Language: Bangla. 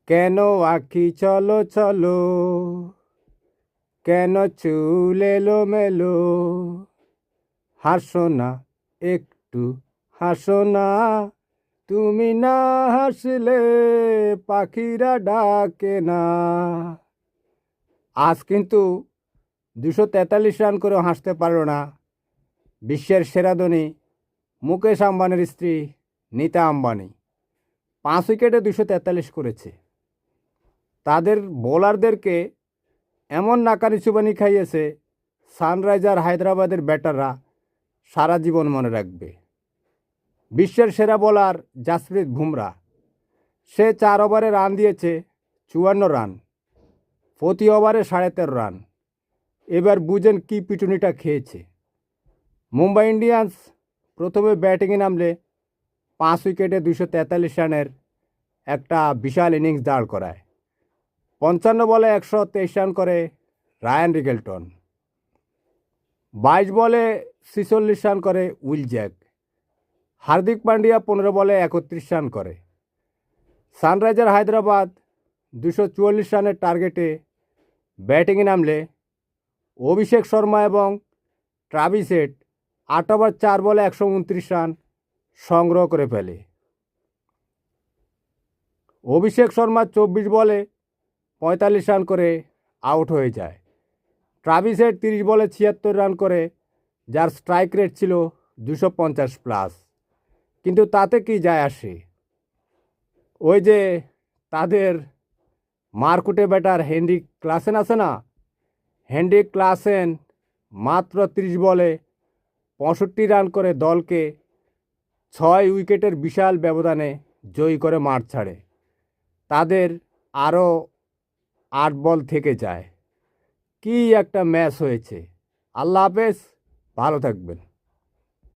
কেন আঁখি চলো চলো, কেন চুল এলোমেলো, হাসো না একটু, হাসো না, তুমি না হাসলে পাখিরা ডাকে না। আজ কিন্তু 243 রান করেও হাসতে পারল না বিশ্বের সেরা ধনী মুকেশ আম্বানির স্ত্রী নীতা আম্বানি। 5 উইকেটে 243 করেছে। তাদের বোলারদেরকে এমন নাকানি চুবানি খাইয়েছে, সানরাইজার হায়দ্রাবাদের ব্যাটাররা সারা জীবন মনে রাখবে। বিশ্বের সেরা বোলার জাসপ্রীত বুমরা, সে 4 ওভারে রান দিয়েছে 54 রান, প্রতি ওভারে 13.5 রান। এবার বুঝেন কি পিটুনিটা খেয়েছে। মুম্বাই ইন্ডিয়ান্স প্রথমে ব্যাটিংয়ে নামলে 5 উইকেটে 243 রানের একটা বিশাল ইনিংস দাঁড় করায়। 55 বলে 123 রান করে রায়ান রিকেলটন। 22 বলে 46 রান করে উইল জ্যাক। হার্দিক পান্ডিয়া 15 বলে 31 রান করে। সানরাইজার হায়দ্রাবাদ 244 রানের টার্গেটে ব্যাটিংয়ে নামলে অভিষেক শর্মা এবং ট্রাভিস হেড 8 ওভার 4 বলে 129 রান সংগ্রহ করে ফেলে। অভিষেক শর্মা 24 বলে 45 রান করে আউট হয়ে যায়। ট্রাভিস হেড 30 বলে 76 রান করে, যার স্ট্রাইক রেট ছিল 250+। কিন্তু তাতে কি যায় আসে? ওই যে তাদের মারকুটে ব্যাটার হেনরিক ক্লাসেন আছে না, হেনরিক ক্লাসেন মাত্র 30 বলে 65 রান করে দলকে 6 উইকেটের বিশাল ব্যবধানে জয়ী করে মাঠ ছাড়ে। তাদের আরও 8 বল থেকে যায়। কি একটা ম্যাচ হয়েছে। আল্লাহ হাফেজ, ভালো থাকবেন।